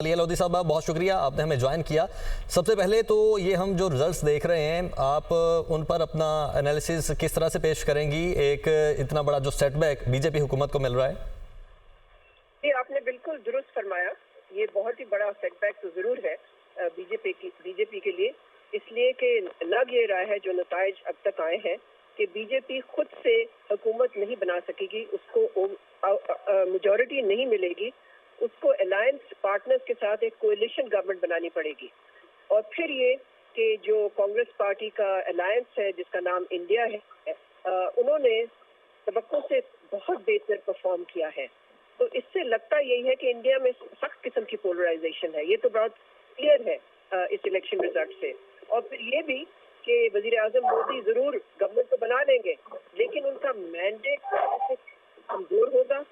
लिया लोधी साहब, आप बहुत शुक्रिया, आपने हमें ज्वाइन किया। सबसे पहले तो ये हम जो रिजल्ट्स देख रहे हैं, आप उन पर अपना एनालिसिस किस तरह से पेश करेंगी? एक इतना बड़ा जो सेटबैक बीजेपी हुकूमत को मिल रहा है। ये आपने बिल्कुल दुरुस्त फरमाया। ये बहुत ही बड़ा सेटबैक तो जरूर है बीजेपी के लिए, इसलिए कि लग ये रहा है जो नताइज अब तक आए हैं कि बीजेपी खुद से हुकूमत नहीं बना सकेगी, उसको मेजॉरिटी नहीं मिलेगी, उसको अलायंस पार्टनर्स के साथ एक कोएलिशन गवर्नमेंट बनानी पड़ेगी। और फिर ये कि जो कांग्रेस पार्टी का अलायंस है जिसका नाम इंडिया है, उन्होंने तवक्को से बहुत बेहतर परफॉर्म किया है। तो इससे लगता यही है कि इंडिया में सख्त किस्म की पोलराइजेशन है। ये तो बहुत क्लियर है इस इलेक्शन रिजल्ट से। और फिर ये भी कि वजीर आजम मोदी जरूर गवर्नमेंट तो बना लेंगे, लेकिन उनका मैंडेट कमजोर होगा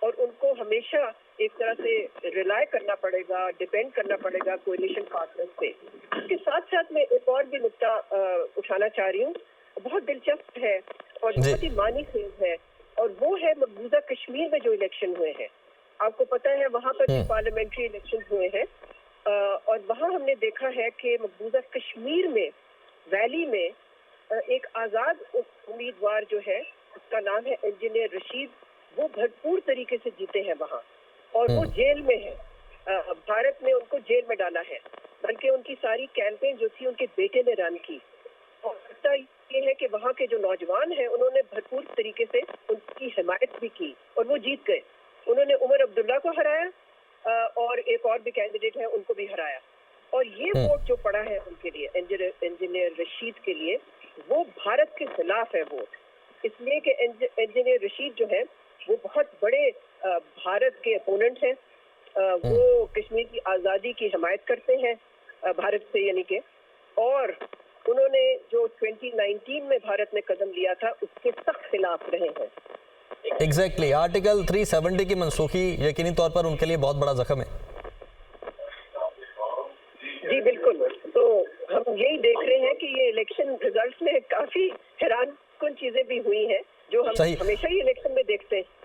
और उनको हमेशा एक तरह से रिलाय करना पड़ेगा, डिपेंड करना पड़ेगा कोएलिशन पार्टनर्स पे। इसके साथ साथ मैं एक और भी नुक्ता उठाना चाह रही हूँ, बहुत दिलचस्प है और बहुत ही मानी खेज है, और वो है मकबूजा कश्मीर में जो इलेक्शन हुए हैं। आपको पता है वहाँ पर भी पार्लियामेंट्री इलेक्शन हुए हैं, और वहाँ हमने देखा है कि मकबूजा कश्मीर में वैली में एक आज़ाद उम्मीदवार जो है, उसका नाम है इंजीनियर रशीद, वो भरपूर तरीके से जीते हैं वहाँ, और वो जेल में है। भारत ने उनको जेल में डाला है, बल्कि उनकी सारी कैंपेन जो थी उनके बेटे ने रन की। और लगता ये है कि वहाँ के जो नौजवान हैं उन्होंने भरपूर तरीके से उनकी हिमायत भी की और वो जीत गए। उन्होंने उमर अब्दुल्ला को हराया, और एक और भी कैंडिडेट है उनको भी हराया। और ये वोट जो पड़ा है उनके लिए, इंजीनियर रशीद के लिए, वो भारत के खिलाफ है वोट, इसलिए कि इंजीनियर रशीद जो है वो बहुत बड़े भारत के अपोनेंट हैं। वो कश्मीर की आज़ादी की हिमायत करते हैं भारत से, यानी कि, और उन्होंने जो 2019 में भारत ने कदम लिया था उसके सख्त खिलाफ रहे हैं। एग्जैक्टली, आर्टिकल 370 की मनसूखी यकीनी तौर पर उनके लिए बहुत बड़ा जख्म है। जी बिल्कुल। तो हम यही देख रहे हैं कि ये इलेक्शन रिजल्ट्स में काफी हैरानकुन चीजें भी हुई हैं जो हम हमेशा ही इलेक्शन में देखते हैं।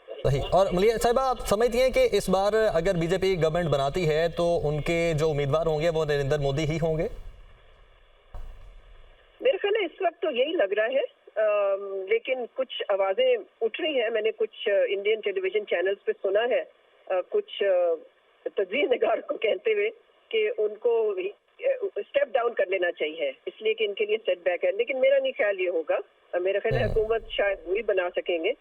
सही। और मलिया साहिबा, आप समझती हैं कि इस बार अगर बीजेपी गवर्नमेंट बनाती है तो उनके जो उम्मीदवार होंगे वो नरेंद्र मोदी ही होंगे? मेरे ख्याल है इस वक्त तो यही लग रहा है, लेकिन कुछ आवाजें उठ रही हैं। मैंने कुछ इंडियन टेलीविजन चैनल्स पे सुना है कुछ तजवीज़ निगार को कहते हुए कि उनको स्टेप डाउन कर लेना चाहिए, इसलिए कि इनके लिए सेटबैक है। लेकिन मेरा नहीं ख्याल ये होगा। मेरा ख्याल है हुकूमत शायद वही बना सकेंगे,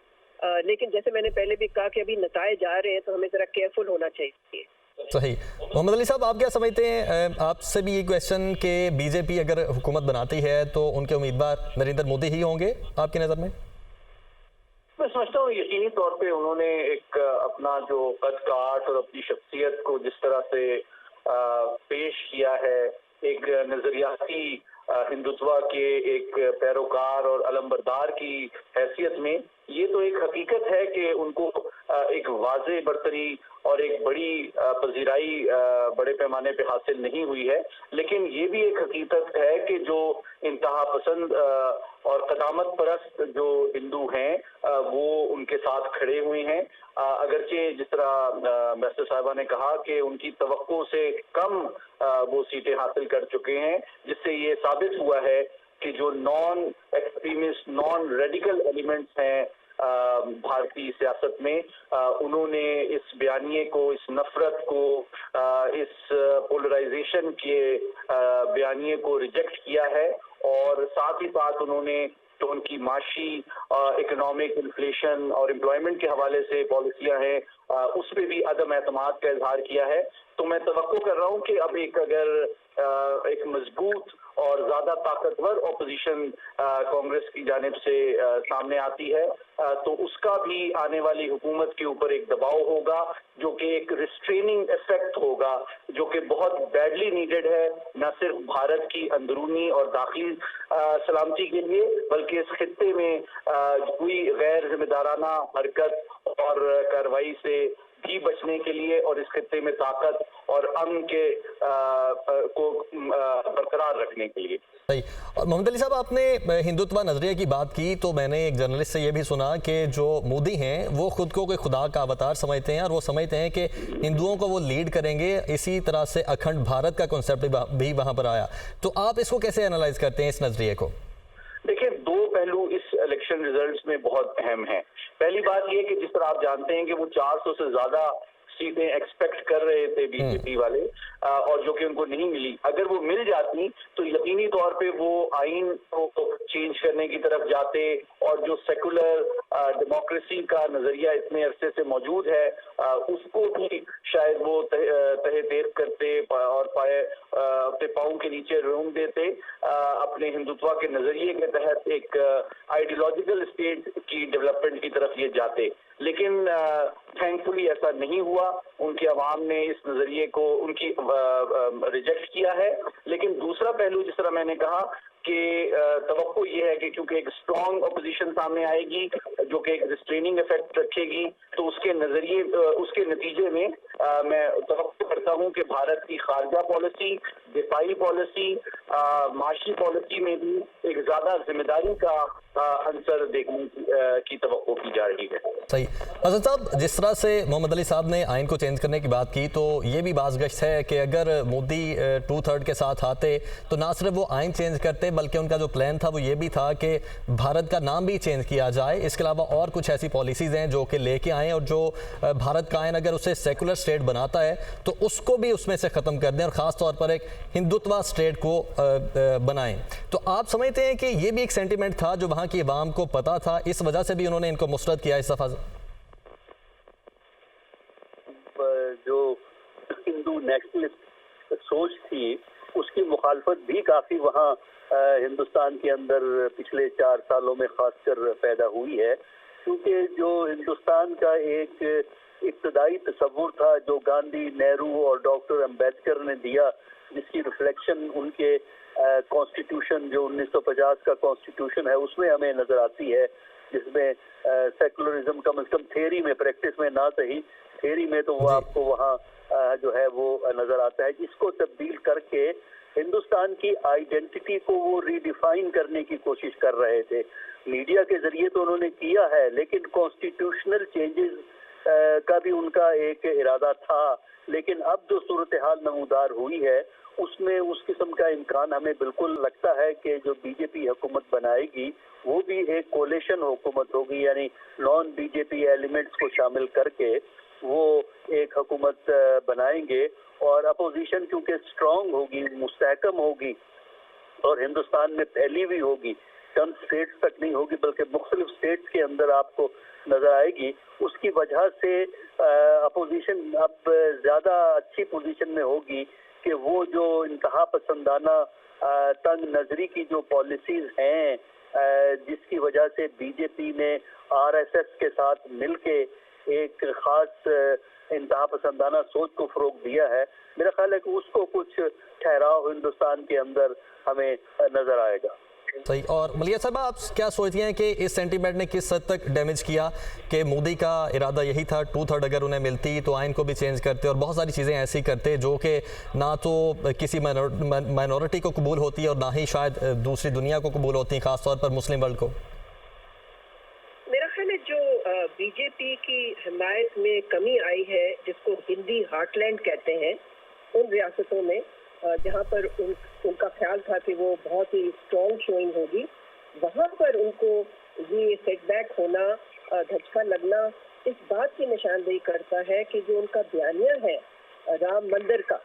लेकिन जैसे मैंने पहले भी कहा कि अभी नताइज आ रहे हैं तो हमें जरा केयरफुल होना चाहिए। सही। मोहम्मद अली साहब, आप क्या समझते हैं? आपसे भी ये क्वेश्चन कि बीजेपी अगर हुकूमत बनाती है तो उनके उम्मीदवार नरेंद्र मोदी ही होंगे आपकी नज़र में? मैं समझता हूँ यकीनी तौर पे उन्होंने एक अपना जो कद काठ और अपनी शख्सियत को जिस तरह से पेश किया है, एक नजरियाती हिंदुत्व के एक पैरोकार और अलंबरदार की हैसियत में, ये तो एक हकीकत है कि उनको एक वाज़े बरतरी और एक बड़ी पजीराई बड़े पैमाने पे हासिल नहीं हुई है। लेकिन ये भी एक हकीकत है कि जो इंतहा पसंद और कदामत परस्त जो हिंदू हैं वो उनके साथ खड़े हुए हैं। अगरचे जिस तरह मिस्टर साहिबा ने कहा कि उनकी तवक्को से कम वो सीटें हासिल कर चुके हैं, जिससे ये साबित हुआ है कि जो non extremist, non radical elements हैं भारतीय सियासत में, उन्होंने इस बयानिए को, इस नफरत को, इस पोलराइजेशन के बयानिए को रिजेक्ट किया है। और साथ ही साथ उन्होंने तो उनकी माशी, इकोनॉमिक, इन्फ्लेशन और एम्प्लॉयमेंट के हवाले से पॉलिसियां हैं, उस पर भी अदम एतमाद का इजहार किया है। तो मैं तवक्को कर रहा हूँ कि अब अगर एक मजबूत और ज्यादा ताकतवर ऑपोजिशन कांग्रेस की जानिब से सामने आती है तो उसका भी आने वाली हुकूमत के ऊपर एक दबाव होगा, जो कि एक रिस्ट्रेनिंग इफेक्ट होगा, जो कि बहुत बैडली नीडेड है, न सिर्फ भारत की अंदरूनी और दाखिली सलामती के लिए, बल्कि इस खित्ते में कोई गैर जिम्मेदाराना हरकत और कार्रवाई से जी बचने के लिए और इस खित्ते में ताकत और अमन के को बरकरार रखने के लिए। सही। और मोहम्मद अली साहब, आपने हिंदुत्व नजरिए की बात की, तो मैंने एक जर्नलिस्ट से ये भी सुना कि जो मोदी हैं वो खुद को कोई खुदा का अवतार समझते हैं और वो समझते हैं कि हिंदुओं को वो लीड करेंगे। इसी तरह से अखंड भारत का कॉन्सेप्ट भी वहां पर आया, तो आप इसको कैसे एनालाइज करते हैं इस नजरिए को? देखिए, दो पहलू इस इलेक्शन रिजल्ट्स में बहुत अहम है। पहली बात यह कि जिस तरह आप जानते हैं कि वो 400 से ज्यादा सीटें एक्सपेक्ट कर रहे थे बीजेपी वाले, और जो कि उनको नहीं मिली। अगर वो मिल जाती तो यकीनी तौर पे वो आइन को चेंज करने की तरफ जाते और जो सेकुलर डेमोक्रेसी का नजरिया इतने अरसे से मौजूद है उसको भी शायद वो तहे देर करते और अपने पाँव के नीचे रोन देते, अपने हिंदुत्व के नजरिए के तहत एक आइडियोलॉजिकल स्टेट की डेवलपमेंट की तरफ ये जाते। लेकिन थैंकफुली ऐसा नहीं हुआ। उनकी आवाम ने इस नजरिए को उनकी रिजेक्ट किया है। लेकिन दूसरा पहलू, जिस तरह मैंने कहा कि तवक्को ये है कि क्योंकि एक स्ट्रॉन्ग अपोजिशन सामने आएगी जो कि एक रिस्ट्रेनिंग इफेक्ट रखेगी, तो उसके नजरिए उसके नतीजे में मैं तवक्को करता हूं कि भारत की खारजा पॉलिसी, दिफाई पॉलिसी, माशी पॉलिसी में भी एक ज्यादा जिम्मेदारी का अंसर देखने की तवक्को की जा रही है। सही। असद साहब, जिस तरह से मोहम्मद अली साहब ने आइन को चेंज करने की बात की, तो ये भी बाज़गश्त है कि अगर मोदी 2/3 के साथ आते तो ना सिर्फ वो आइन चेंज करते, बल्कि उनका जो प्लान था वो ये भी था कि भारत का नाम भी चेंज किया जाए। इसके अलावा और कुछ ऐसी पॉलिसीज़ हैं जो कि लेके आएँ और जो भारत का आइन अगर उसे सेकुलर स्टेट बनाता है तो उसको भी उसमें से ख़त्म कर दें और ख़ास तौर पर एक हिंदुत्व स्टेट को बनाएं। तो आप समझते हैं कि ये भी एक सेंटिमेंट था जो वहाँ की आवाम को पता था, इस वजह से भी उन्होंने इनको मुस्तरद किया इस दफ़ा? जो हिंदू नेशनलिस्ट सोच थी उसकी मुखालफत भी काफ़ी वहाँ हिंदुस्तान के अंदर पिछले 4 सालों में खासकर पैदा हुई है, क्योंकि जो हिंदुस्तान का एक इब्तदाई तस्वुर था जो गांधी, नेहरू और डॉक्टर अम्बेडकर ने दिया, जिसकी रिफ्लेक्शन उनके कॉन्स्टिट्यूशन जो 1950 का कॉन्स्टिट्यूशन है उसमें हमें नजर आती है, जिसमें सेकुलरिज्म कम से कम थ्योरी में, प्रैक्टिस में ना सही, थ्योरी में तो वो आपको वहाँ जो है वो नजर आता है, जिसको तब्दील करके हिंदुस्तान की आइडेंटिटी को वो रीडिफाइन करने की कोशिश कर रहे थे। मीडिया के जरिए तो उन्होंने किया है, लेकिन कॉन्स्टिट्यूशनल चेंजेस का भी उनका एक इरादा था। लेकिन अब जो सूरत हाल नमूदार हुई है उसमें उस किस्म का इम्कान हमें बिल्कुल लगता है कि जो बीजेपी हुकूमत बनाएगी वो भी एक कोलेशन हुकूमत होगी, यानी नॉन बीजेपी एलिमेंट्स को शामिल करके वो एक हुकूमत बनाएंगे। और अपोजिशन क्योंकि स्ट्रांग होगी, मुस्तहकम होगी और हिंदुस्तान में फैली हुई होगी, चंद स्टेट्स तक नहीं होगी बल्कि मुख्तलिफ स्टेट्स के अंदर आपको नजर आएगी, उसकी वजह से अपोजिशन अब ज़्यादा अच्छी पोजीशन में होगी कि वो जो इंतहा पसंदाना तंग नजरी की जो पॉलिसीज हैं, जिसकी वजह से बीजेपी ने आरएसएस के साथ मिलके एक खास इंतहा पसंदाना सोच को फरोग दिया है, मेरा ख्याल है कि उसको कुछ ठहराव हिंदुस्तान के अंदर हमें नजर आएगा। सही। और मलिया साहब, आप क्या सोचती हैं कि इस सेंटीमेंट ने किस हद तक डैमेज किया कि मोदी का इरादा यही था 2/3 अगर उन्हें मिलती तो आइन को भी चेंज करते और बहुत सारी चीज़ें ऐसी करते जो कि ना तो किसी माइनॉरिटी को कबूल होती है और ना ही शायद दूसरी दुनिया को कबूल होती, खासतौर पर मुस्लिम वर्ल्ड को? मेरा ख्याल है जो बीजेपी की हिमायत में कमी आई है, जिसको हिंदी हार्टलैंड कहते हैं, उन रियासतों में जहाँ पर उनका ख्याल था कि वो बहुत ही स्ट्रॉन्ग शोइंग होगी, वहाँ पर उनको ये सेटबैक होना, धचका लगना इस बात की निशानदेही करता है कि जो उनका बयानिया है राम मंदिर का,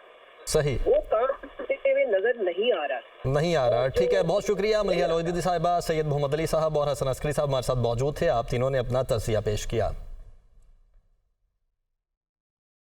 सही, वो काम करते हुए नजर नहीं आ रहा। ठीक है, बहुत शुक्रिया मलिया लोहिदी साहिबा, सैयद मोहम्मद अली साहब और हसन अस्करी साहब हमारे साथ मौजूद थे। आप तीनों ने अपना तज़किया पेश किया।